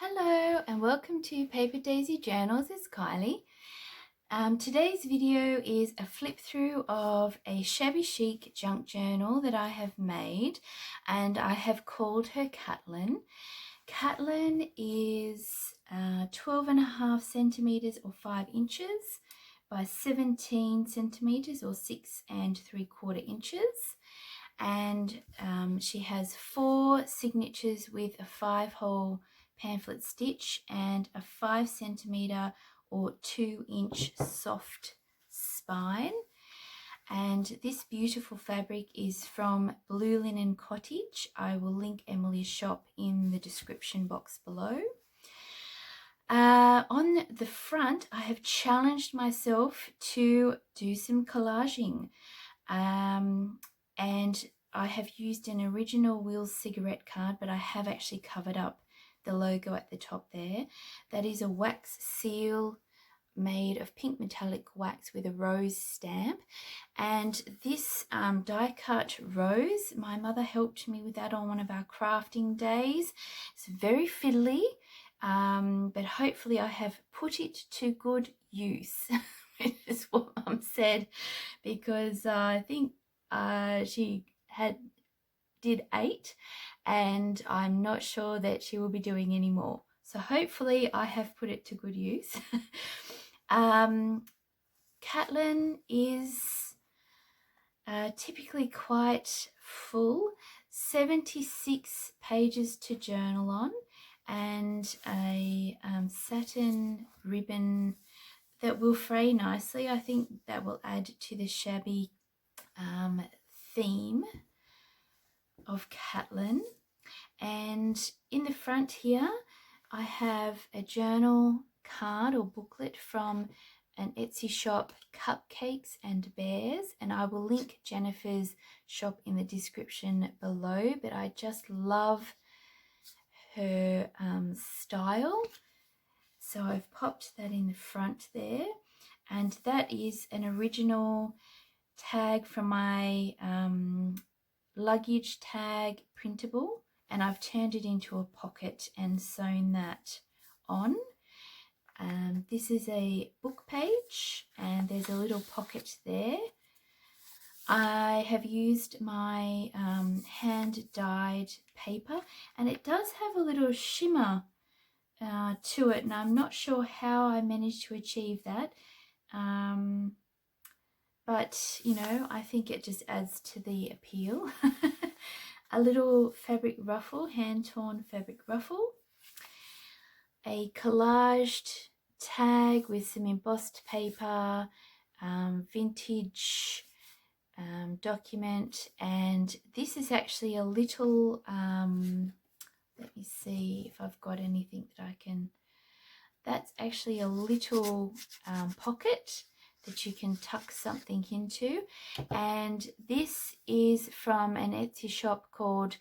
Hello and welcome to Paper Daisy Journals. It's Kylie. Today's video is a flip through of a shabby chic junk journal that I have made, and I have called her Catelyn. Catelyn is 12.5 centimeters or 5 inches by 17 centimeters or 6 3/4 inches. And she has 4 signatures with a 5-hole pamphlet stitch and a 5 centimeter or 2-inch soft spine. And this beautiful fabric is from Blue Linen Cottage. I will link Emily's shop in the description box below. On the front, I have challenged myself to do some collaging. And I have used an original Wills cigarette card, but I have actually covered up the logo at the top there. That is a wax seal made of pink metallic wax with a rose stamp. And this die cut rose, my mother helped me with that on one of our crafting days. It's very fiddly, but hopefully I have put it to good use, which is what Mum said, because I think she did 8, and I'm not sure that she will be doing any more. So hopefully I have put it to good use. Catelyn is typically quite full, 76 pages to journal on, and a satin ribbon that will fray nicely. I think that will add to the shabby theme of Catelyn. And in the front here I have a journal card or booklet from an Etsy shop, Cupcakes and Bears, and I will link Jennifer's shop in the description below. But I just love her style, so I've popped that in the front there. And that is an original tag from my luggage tag printable, and I've turned it into a pocket and sewn that on. This is a book page and there's a little pocket there. I have used my hand dyed paper, and it does have a little shimmer to it, and I'm not sure how I managed to achieve that. But, you know, I think it just adds to the appeal. A little fabric ruffle, hand-torn fabric ruffle. A collaged tag with some embossed paper, vintage document. And this is actually a little, let me see if I've got anything that I can... That's actually a little pocket that you can tuck something into. And this is from an Etsy shop called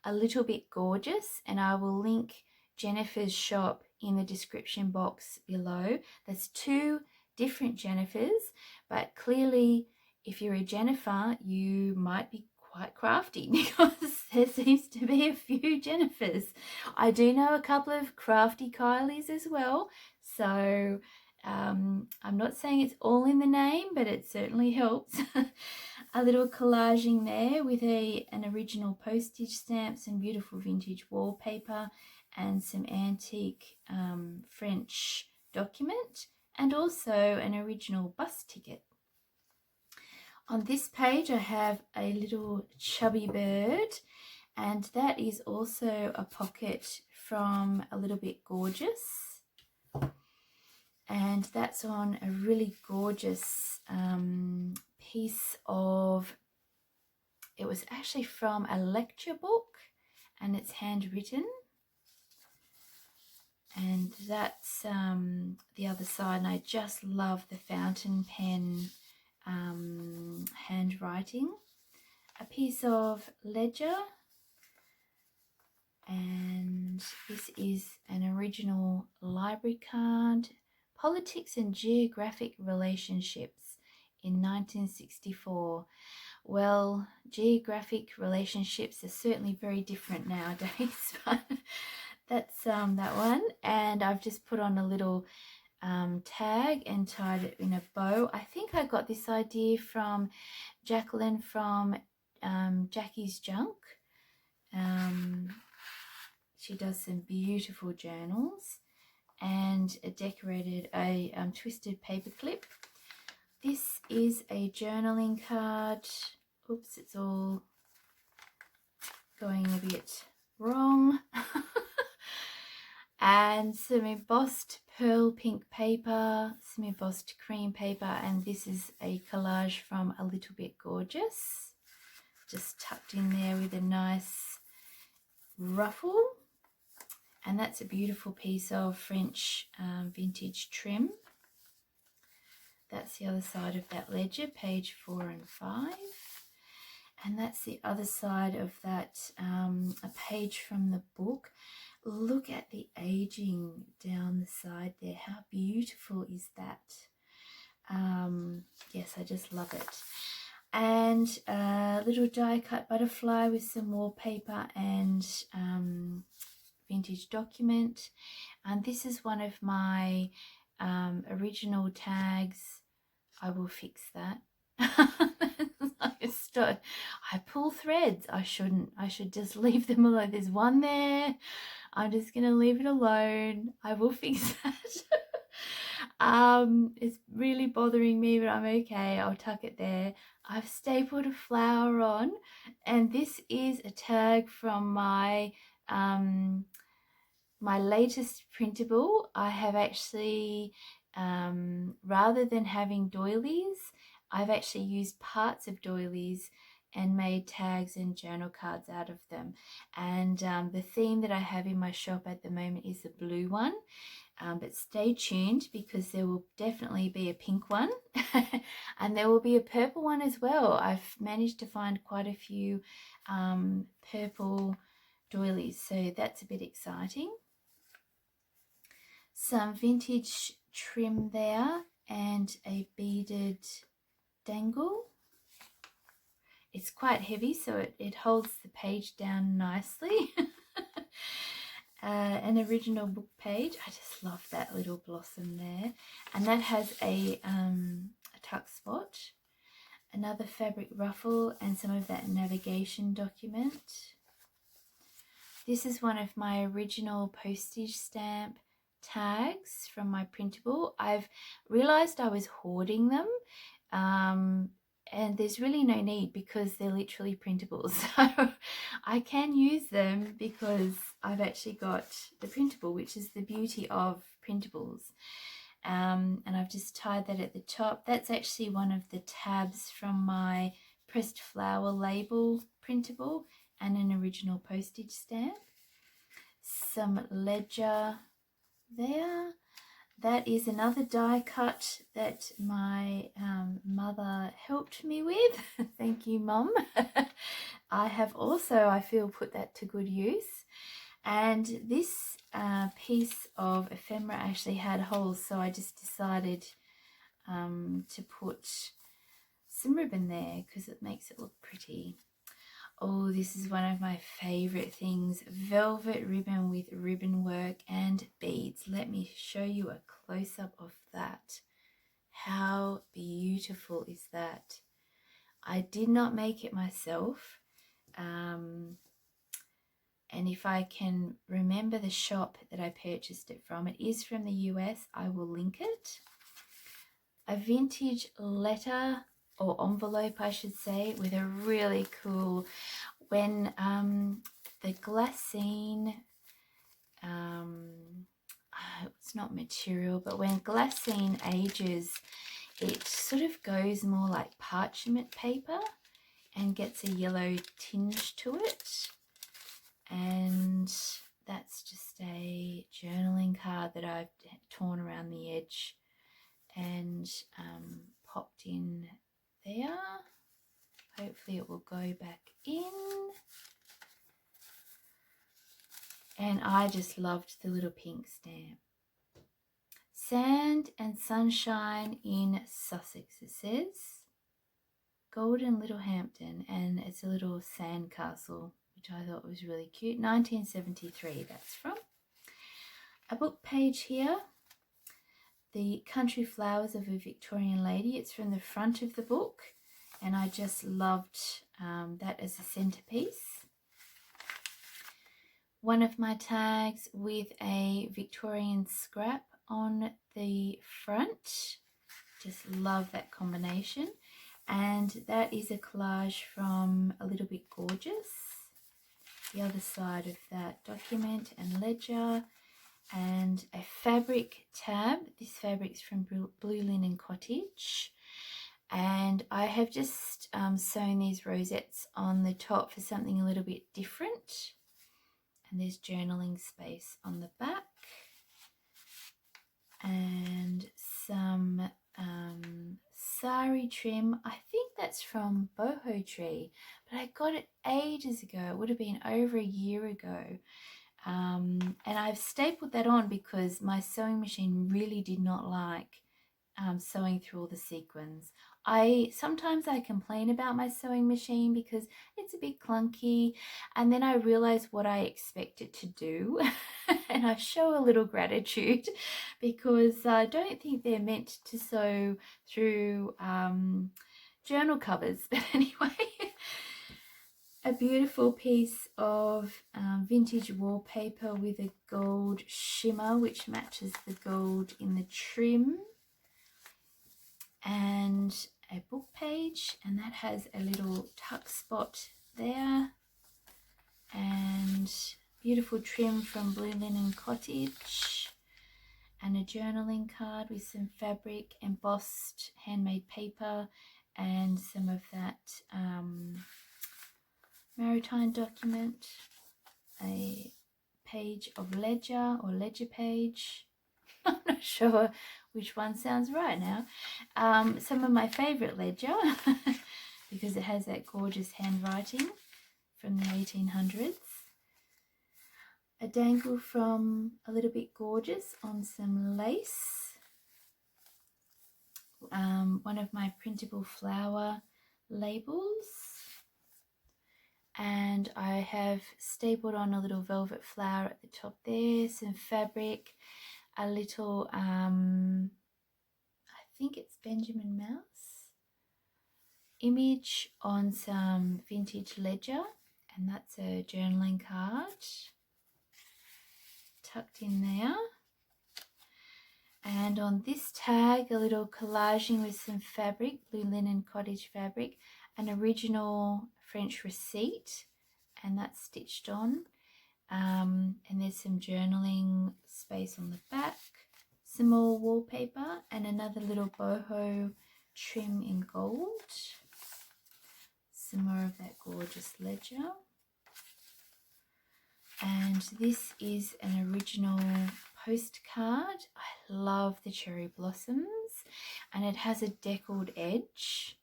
A Little Bit Gorgeous, and I will link Jennifer's shop in the description box below. There's 2 different Jennifers, but clearly if you're a Jennifer you might be quite crafty, because there seems to be a few Jennifers. I do know a couple of crafty Kylies as well, so I'm not saying it's all in the name, but it certainly helps. A little collaging there with an original postage stamp, some beautiful vintage wallpaper, and some antique French document, and also an original bus ticket. On this page I have a little chubby bird, and that is also a pocket from A Little Bit Gorgeous. And that's on a really gorgeous piece of, it was actually from a lecture book, and it's handwritten. And that's the other side, and I just love the fountain pen handwriting. A piece of ledger, and this is an original library card, Politics and Geographic Relationships in 1964. Well, geographic relationships are certainly very different nowadays, but that's that one, and I've just put on a little tag and tied it in a bow. I think I got this idea from Jacqueline from Jackie's Junk. She does some beautiful journals, and decorated a twisted paper clip. This is a journaling card. Oops, it's all going a bit wrong. And some embossed pearl pink paper, some embossed cream paper, and this is a collage from A Little Bit Gorgeous, just tucked in there with a nice ruffle. And that's a beautiful piece of French vintage trim. That's the other side of that ledger, page 4 and 5. And that's the other side of that, a page from the book. Look at the aging down the side there. How beautiful is that? Yes, I just love it. And a little die cut butterfly with some wallpaper and vintage document. And this is one of my original tags. I will fix that. I pull threads. I shouldn't. I should just leave them alone. There's one there. I'm just gonna leave it alone. I will fix that. It's really bothering me, but I'm okay. I'll tuck it there. I've stapled a flower on, and this is a tag from my my latest printable. I have actually, rather than having doilies, I've actually used parts of doilies and made tags and journal cards out of them. And the theme that I have in my shop at the moment is the blue one. But stay tuned, because there will definitely be a pink one and there will be a purple one as well. I've managed to find quite a few purple doilies, so that's a bit exciting. Some vintage trim there and a beaded dangle. It's quite heavy, so it holds the page down nicely. An original book page. I just love that little blossom there, and that has a tuck spot, another fabric ruffle, and some of that navigation document. This is one of my original postage stamp tags from my printable. I've realized I was hoarding them, and there's really no need, because they're literally printables. So I can use them because I've actually got the printable, which is the beauty of printables. And I've just tied that at the top. That's actually one of the tabs from my pressed flower label printable and an original postage stamp. Some ledger there. That is another die cut that my mother helped me with. Thank you, Mum. I have also, I feel, put that to good use. And this piece of ephemera actually had holes, so I just decided to put some ribbon there because it makes it look pretty. Oh, this is one of my favorite things, velvet ribbon with ribbon work and beads. Let me show you a close-up of that. How beautiful is that? I did not make it myself. And if I can remember the shop that I purchased it from, it is from the US. I will link it. A vintage letter, or envelope I should say, with a really cool, when the glassine, it's not material, but when glassine ages, it sort of goes more like parchment paper and gets a yellow tinge to it. And that's just a journaling card that I've torn around the edge and popped in there. Hopefully it will go back in. And I just loved the little pink stamp. Sand and Sunshine in Sussex, it says. Golden Littlehampton, and it's a little sand castle, which I thought was really cute. 1973 that's from. a book page here, The Country Flowers of a Victorian Lady. It's from the front of the book, and I just loved that as a centerpiece. One of my tags with a Victorian scrap on the front. Just love that combination. And that is a collage from A Little Bit Gorgeous. The other side of that document and ledger. And a fabric tab. This fabric's from Blue Linen Cottage. And I have just sewn these rosettes on the top for something a little bit different. And there's journaling space on the back. And some sari trim. I think that's from Boho Tree, but I got it ages ago. It would have been over a year ago. And I've stapled that on because my sewing machine really did not like sewing through all the sequins. Sometimes I complain about my sewing machine because it's a bit clunky, and then I realize what I expect it to do and I show a little gratitude because I don't think they're meant to sew through journal covers. But anyway, a beautiful piece of vintage wallpaper with a gold shimmer which matches the gold in the trim. And a book page, and that has a little tuck spot there, and beautiful trim from Blue Linen Cottage, and a journaling card with some fabric, embossed handmade paper, and some of that maritime document, a page of ledger or ledger page. I'm not sure which one sounds right now. Some of my favourite ledger because it has that gorgeous handwriting from the 1800s. A dangle from A Little Bit Gorgeous on some lace. One of my printable flower labels. And I have stapled on a little velvet flower at the top there, some fabric, a little, I think it's Benjamin Mouse image on some vintage ledger, and that's a journaling card tucked in there. And on this tag, a little collaging with some fabric, Blue Linen Cottage fabric, an original French receipt, and that's stitched on. And there's some journaling space on the back, some more wallpaper, and another little boho trim in gold. Some more of that gorgeous ledger. And this is an original postcard. I love the cherry blossoms, and it has a deckled edge.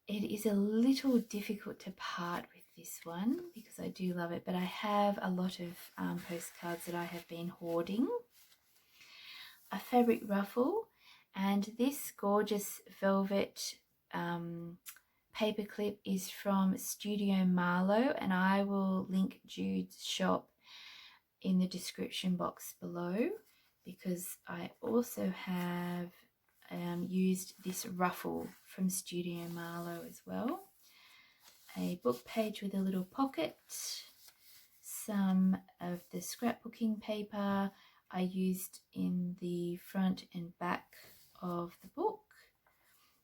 It is a little difficult to part with this one because I do love it, but I have a lot of postcards that I have been hoarding. A fabric ruffle, and this gorgeous velvet paper clip is from Studio Marlowe, and I will link Jude's shop in the description box below because I also have used this ruffle from Studio Marlowe as well. A book page with a little pocket, some of the scrapbooking paper I used in the front and back of the book.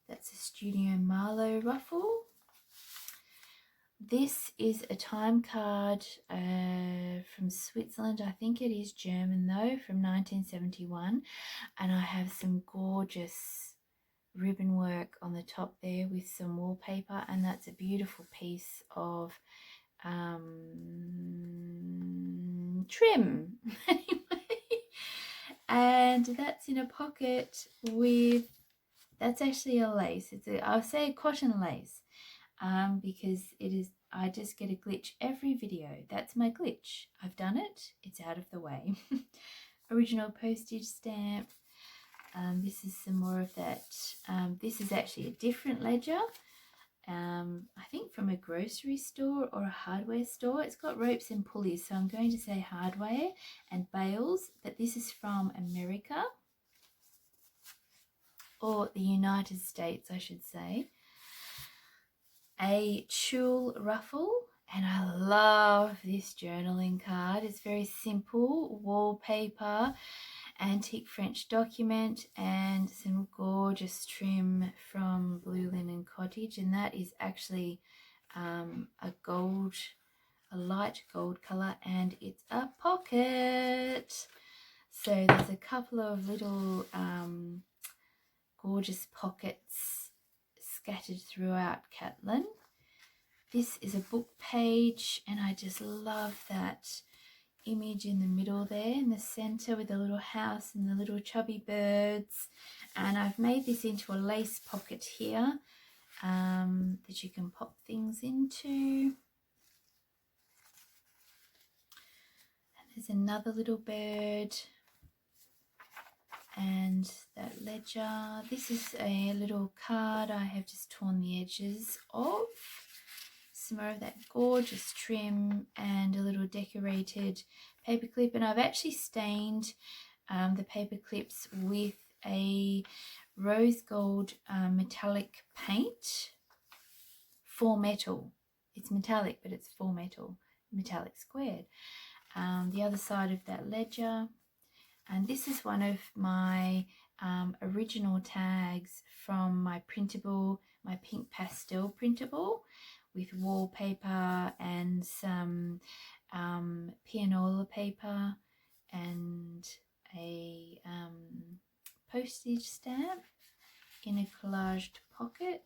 That's a Studio Marlowe ruffle. This is a time card from Switzerland. I think it is German though, from 1971. And I have some gorgeous ribbon work on the top there with some wallpaper. And that's a beautiful piece of trim. Anyway, and that's in a pocket with, that's actually a lace. I'll say a cotton lace. Because it is, I just get a glitch every video. That's my glitch. I've done it. It's out of the way. Original postage stamp. This is some more of that. This is actually a different ledger. I think from a grocery store or a hardware store. It's got ropes and pulleys, so I'm going to say hardware, and bales, but this is from America, or the United States, I should say. A tulle ruffle, and I love this journaling card. It's very simple, wallpaper, antique French document, and some gorgeous trim from Blue Linen Cottage, and that is actually a light gold color, and it's a pocket. So there's a couple of little gorgeous pockets scattered throughout Catlin. This is a book page, and I just love that image in the middle there in the center with the little house and the little chubby birds. And I've made this into a lace pocket here that you can pop things into. And there's another little bird, and that ledger. This is a little card I have just torn the edges of. Some more of that gorgeous trim and a little decorated paper clip, and I've actually stained the paper clips with a rose gold metallic paint for metal. It's metallic, but it's for metal, metallic squared. The other side of that ledger, and this is one of my original tags from my printable, my pink pastel printable, with wallpaper and some pianola paper and a postage stamp in a collaged pocket,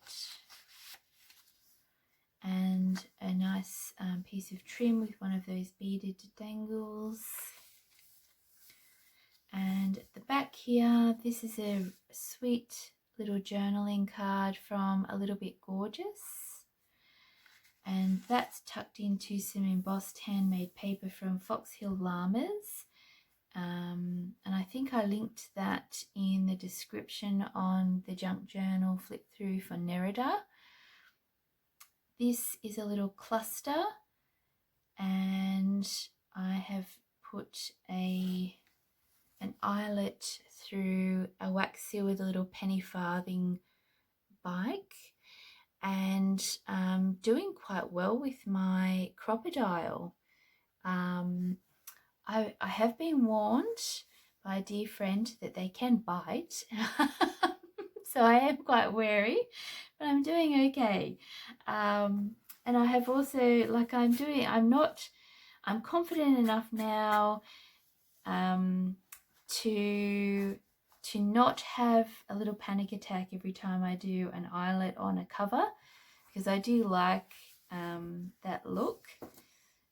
and a nice piece of trim with one of those beaded dangles. And at the back here, this is a sweet little journaling card from A Little Bit Gorgeous, and that's tucked into some embossed handmade paper from Fox Hill Llamas, and I think I linked that in the description on the junk journal flip through for Nerida. This is a little cluster, and I have put an eyelet through a wax seal with a little penny farthing bike, and doing quite well with my crocodile. I have been warned by a dear friend that they can bite, so I am quite wary, but I'm doing okay. And I have also, like, I'm confident enough now to not have a little panic attack every time I do an eyelet on a cover, because I do like that look.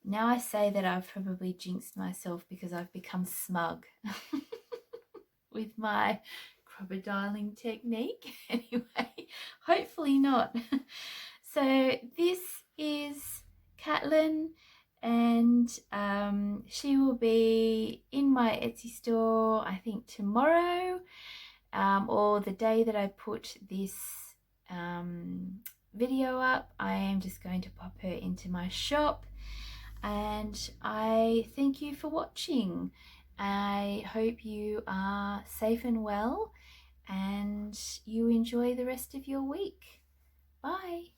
Now I say that I've probably jinxed myself because I've become smug with my crocodiling technique. Anyway, hopefully not. So this is Catlin, and she will be in my Etsy store, I think tomorrow, or the day that I put this video up. I am just going to pop her into my shop, and I thank you for watching. I hope you are safe and well, and you enjoy the rest of your week. Bye.